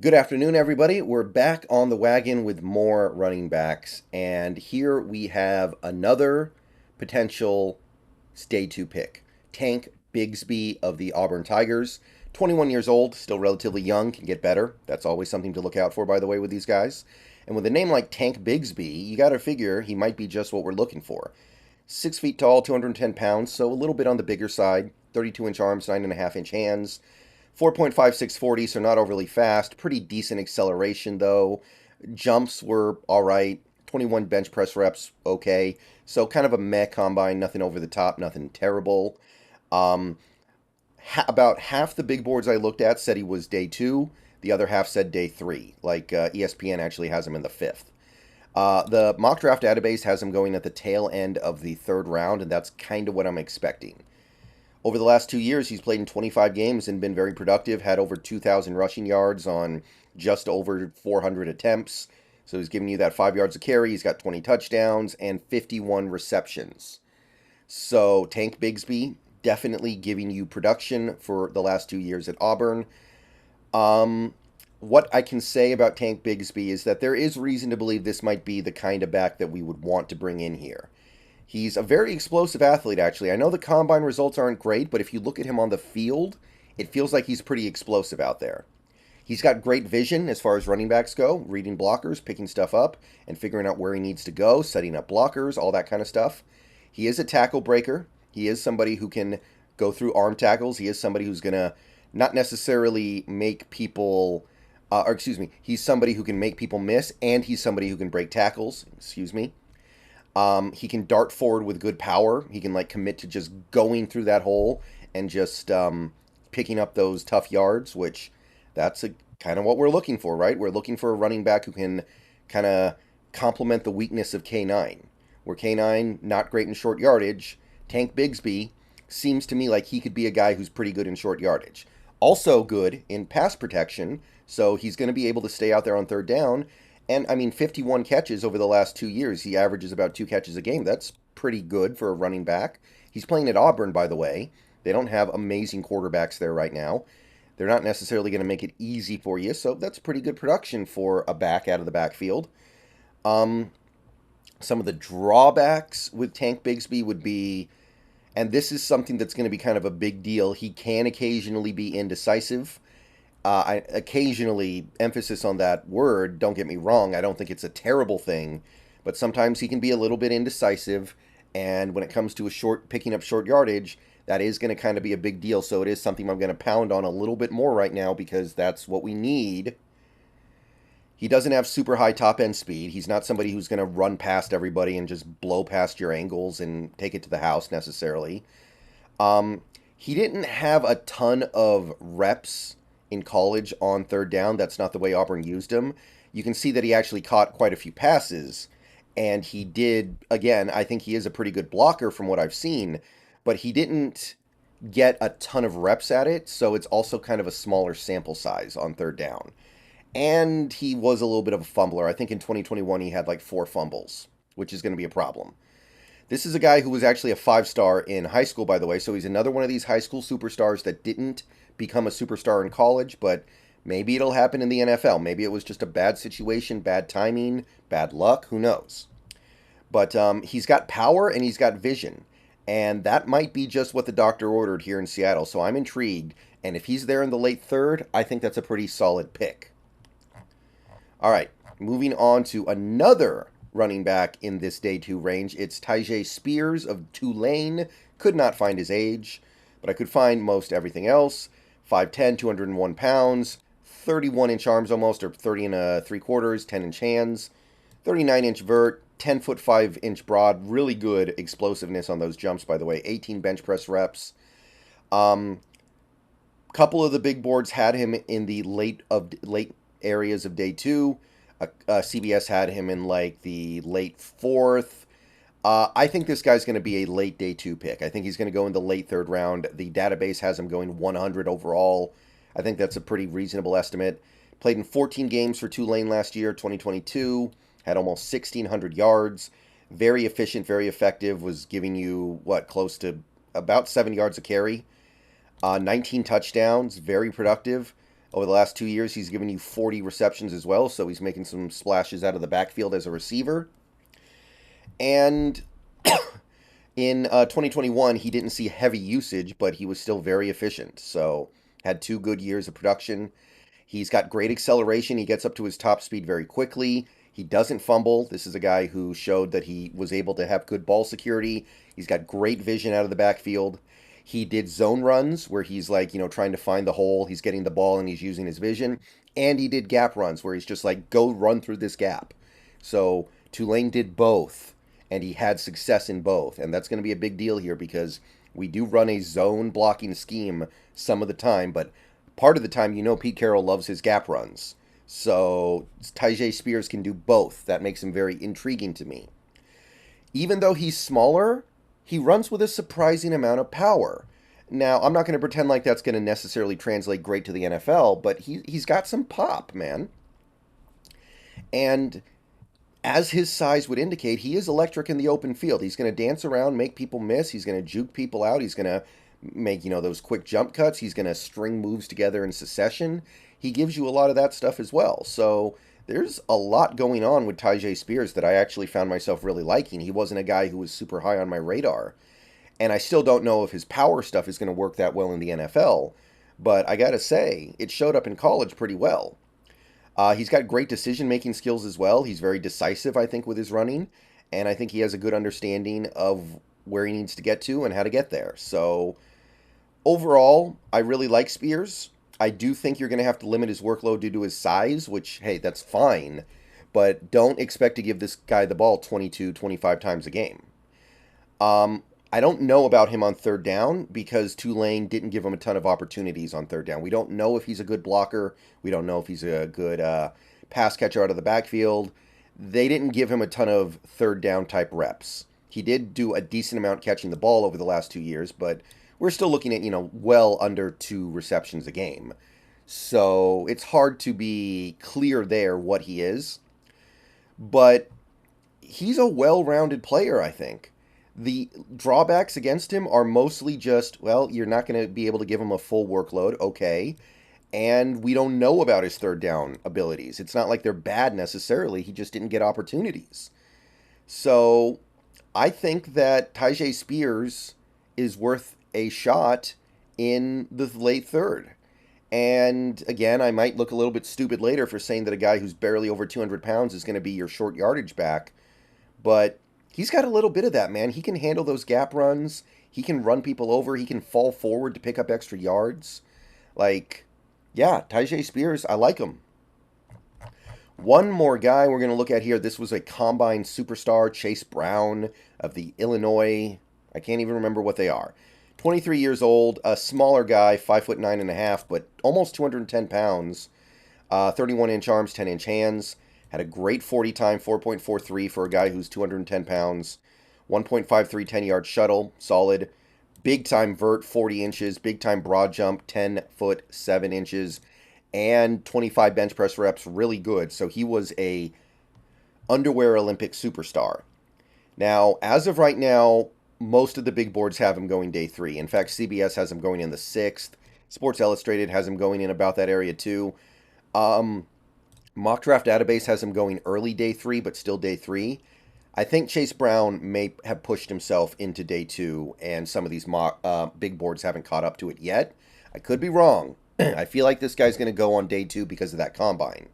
Good afternoon, everybody. We're back on the wagon with more running backs, and here we have another potential day two pick. Tank Bigsby of the Auburn Tigers. 21 years old, still relatively young, can get better. That's always something to look out for, by the way, with these guys. And with a name like Tank Bigsby, you got to figure he might be just what we're looking for. 6 feet tall, 210 pounds, so a little bit on the bigger side. 32-inch arms, 9.5-inch hands. 4.5640, so not overly fast. Pretty decent acceleration, though. Jumps were all right. 21 bench press reps, okay. So kind of a meh combine, nothing over the top, nothing terrible. Um, about half the big boards I looked at said he was day two. The other half said day three. Like ESPN actually has him in the fifth. The mock draft database has him going at the tail end of the third round, and that's kind of what I'm expecting. Over the last 2 years, he's played in 25 games and been very productive, had over 2,000 rushing yards on just over 400 attempts. So he's giving you that 5 yards a carry. He's got 20 touchdowns and 51 receptions. So Tank Bigsby definitely giving you production for the last 2 years at Auburn. What I can say about Tank Bigsby is that there is reason to believe this might be the kind of back that we would want to bring in here. He's a very explosive athlete, actually. I know the combine results aren't great, but if you look at him on the field, it feels like he's pretty explosive out there. He's got great vision as far as running backs go, reading blockers, picking stuff up, and figuring out where he needs to go, setting up blockers, all that kind of stuff. He is a tackle breaker. He is somebody who can go through arm tackles. He is somebody who's going to not necessarily make people, or excuse me, he's somebody who can make people miss, and he's somebody who can break tackles, excuse me. He can dart forward with good power. He can like commit to just going through that hole and just picking up those tough yards, which that's kind of what we're looking for, right? We're looking for a running back who can kind of complement the weakness of K9. Where K9, not great in short yardage, Tank Bigsby seems to me like he could be a guy who's pretty good in short yardage. Also good in pass protection, so he's going to be able to stay out there on third down. And I mean, 51 catches over the last 2 years. He averages about 2 catches a game. That's pretty good for a running back. He's playing at Auburn, by the way. They don't have amazing quarterbacks there right now. They're not necessarily going to make it easy for you, so that's pretty good production for a back out of the backfield. Um, some of the drawbacks with Tank Bigsby would be, and this is something that's going to be kind of a big deal, he can occasionally be indecisive. I occasionally emphasis on that word. Don't get me wrong. I don't think it's a terrible thing, but sometimes he can be a little bit indecisive. And when it comes to picking up short yardage, that is going to kind of be a big deal. So it is something I'm going to pound on a little bit more right now because that's what we need. He doesn't have super high top end speed. He's not somebody who's going to run past everybody and just blow past your angles and take it to the house necessarily. Um, he didn't have a ton of reps in college on third down. That's not the way Auburn used him. You can see that he actually caught quite a few passes. And he did, again, I think he is a pretty good blocker from what I've seen, but he didn't get a ton of reps at it. So it's also kind of a smaller sample size on third down. And he was a little bit of a fumbler. I think in 2021 he had like 4 fumbles, which is going to be a problem. This is a guy who was actually a 5-star in high school, by the way. So he's another one of these high school superstars that didn't become a superstar in college, but maybe it'll happen in the NFL. Maybe it was just a bad situation, bad timing, bad luck. Who knows? But he's got power and he's got vision. And that might be just what the doctor ordered here in Seattle. So I'm intrigued. And if he's there in the late third, I think that's a pretty solid pick. All right, moving on to another running back in this day two range. It's Tyjae Spears of Tulane. Could not find his age, but I could find most everything else. 5'10", 201 pounds, 31-inch arms almost, or 30 and 3/4, 10-inch hands, 39-inch vert, 10-foot 5-inch broad. Really good explosiveness on those jumps, by the way. 18 bench press reps. Couple of the big boards had him in the late areas of day two. CBS had him in like the late fourth. I think this guy's going to be a late day two pick. I think he's going to go in the late third round. The database has him going 100 overall. I think that's a pretty reasonable estimate. Played in 14 games for Tulane last year, 2022. Had almost 1,600 yards. Very efficient, very effective. Was giving you, close to about 7 yards a carry. 19 touchdowns. Very productive. Over the last 2 years, he's given you 40 receptions as well, so he's making some splashes out of the backfield as a receiver. And in 2021, he didn't see heavy usage, but he was still very efficient. So had 2 good years of production. He's got great acceleration. He gets up to his top speed very quickly. He doesn't fumble. This is a guy who showed that he was able to have good ball security. He's got great vision out of the backfield. He did zone runs where he's like, trying to find the hole. He's getting the ball and he's using his vision. And he did gap runs where he's just like, go run through this gap. So Tulane did both, and he had success in both. And that's going to be a big deal here because we do run a zone blocking scheme some of the time, but part of the time, Pete Carroll loves his gap runs. So Tyjae Spears can do both. That makes him very intriguing to me. Even though he's smaller, he runs with a surprising amount of power. Now, I'm not going to pretend like that's going to necessarily translate great to the NFL, but he's got some pop, man. And as his size would indicate, he is electric in the open field. He's going to dance around, make people miss. He's going to juke people out. He's going to make, those quick jump cuts. He's going to string moves together in succession. He gives you a lot of that stuff as well. So there's a lot going on with Tyjae Spears that I actually found myself really liking. He wasn't a guy who was super high on my radar. And I still don't know if his power stuff is going to work that well in the NFL. But I got to say, it showed up in college pretty well. He's got great decision-making skills as well. He's very decisive, I think, with his running. And I think he has a good understanding of where he needs to get to and how to get there. So overall, I really like Spears. I do think you're going to have to limit his workload due to his size, which, hey, that's fine. But don't expect to give this guy the ball 22, 25 times a game. I don't know about him on third down because Tulane didn't give him a ton of opportunities on third down. We don't know if he's a good blocker. We don't know if he's a good pass catcher out of the backfield. They didn't give him a ton of third down type reps. He did do a decent amount catching the ball over the last 2 years, but we're still looking at, well under 2 receptions a game. So it's hard to be clear there what he is. But he's a well-rounded player, I think. The drawbacks against him are mostly just, well, you're not going to be able to give him a full workload, okay. And we don't know about his third down abilities. It's not like they're bad necessarily. He just didn't get opportunities. So I think that Tyjae Spears is worth a shot in the late third. And again, I might look a little bit stupid later for saying that a guy who's barely over 200 pounds is going to be your short yardage back. But he's got a little bit of that, man. He can handle those gap runs. He can run people over. He can fall forward to pick up extra yards. Yeah, Tyjae Spears, I like him. One more guy we're going to look at here. This was a combine superstar, Chase Brown of the Illinois. I can't even remember what they are. 23 years old, a smaller guy, 5'9.5", but almost 210 pounds. 31-inch arms, 10-inch hands. Had a great 40 time, 4.43 for a guy who's 210 pounds. 1.53 10-yard shuttle, solid. Big time vert, 40 inches. Big time broad jump, 10 foot, 7 inches. And 25 bench press reps, really good. So he was a underwear Olympic superstar. Now, as of right now, most of the big boards have him going day 3. In fact, CBS has him going in the 6th. Sports Illustrated has him going in about that area too. Mock Draft Database has him going early day 3, but still day 3. I think Chase Brown may have pushed himself into day 2, and some of these big boards haven't caught up to it yet. I could be wrong. I feel like this guy's going to go on day 2 because of that combine.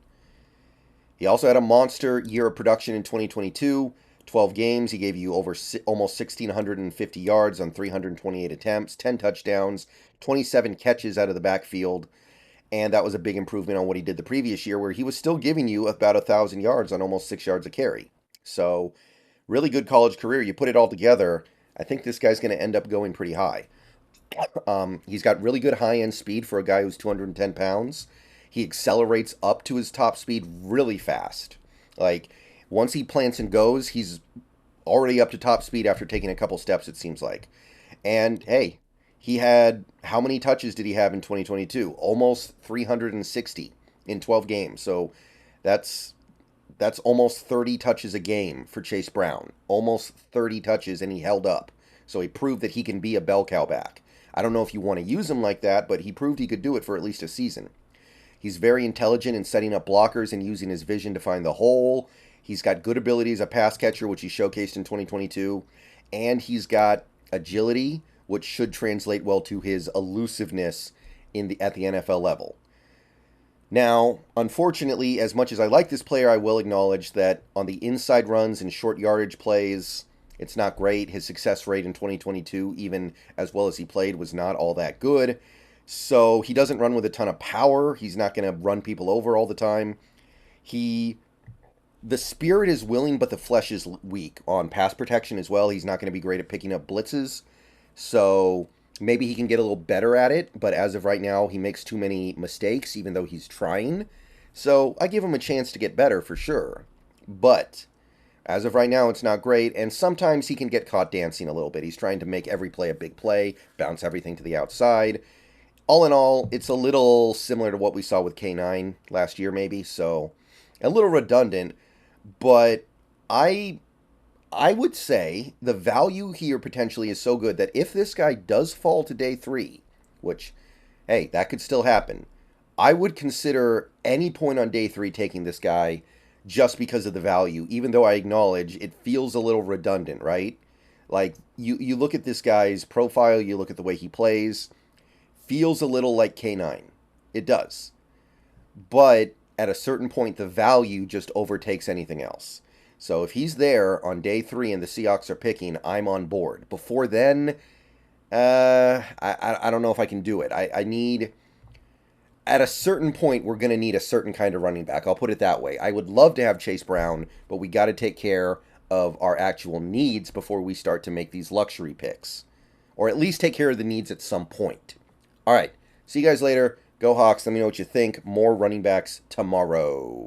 He also had a monster year of production in 2022. 12 games, he gave you almost 1,650 yards on 328 attempts, 10 touchdowns, 27 catches out of the backfield. And that was a big improvement on what he did the previous year, where he was still giving you about 1,000 yards on almost 6 yards a carry. So, really good college career. You put it all together, I think this guy's going to end up going pretty high. He's got really good high-end speed for a guy who's 210 pounds. He accelerates up to his top speed really fast. Once he plants and goes, he's already up to top speed after taking a couple steps, it seems like. And, hey, he had, how many touches did he have in 2022? Almost 360 in 12 games. So that's almost 30 touches a game for Chase Brown. Almost 30 touches, and he held up. So he proved that he can be a bell cow back. I don't know if you want to use him like that, but he proved he could do it for at least a season. He's very intelligent in setting up blockers and using his vision to find the hole. He's got good ability as a pass catcher, which he showcased in 2022. And he's got agility, which should translate well to his elusiveness at the NFL level. Now, unfortunately, as much as I like this player, I will acknowledge that on the inside runs and short yardage plays, it's not great. His success rate in 2022, even as well as he played, was not all that good. So he doesn't run with a ton of power. He's not going to run people over all the time. The spirit is willing, but the flesh is weak on pass protection as well. He's not going to be great at picking up blitzes. So maybe he can get a little better at it, but as of right now, he makes too many mistakes, even though he's trying. So I give him a chance to get better for sure. But as of right now, it's not great, and sometimes he can get caught dancing a little bit. He's trying to make every play a big play, bounce everything to the outside. All in all, it's a little similar to what we saw with K9 last year, maybe, so a little redundant, but I would say the value here potentially is so good that if this guy does fall to day 3, which, hey, that could still happen, I would consider any point on day 3 taking this guy just because of the value, even though I acknowledge it feels a little redundant, right? Like, you look at this guy's profile, you look at the way he plays, feels a little like K9. It does. But at a certain point, the value just overtakes anything else. So if he's there on day 3 and the Seahawks are picking, I'm on board. Before then, I don't know if I can do it. I need... At a certain point, we're going to need a certain kind of running back. I'll put it that way. I would love to have Chase Brown, but we got to take care of our actual needs before we start to make these luxury picks. Or at least take care of the needs at some point. All right. See you guys later. Go Hawks. Let me know what you think. More running backs tomorrow.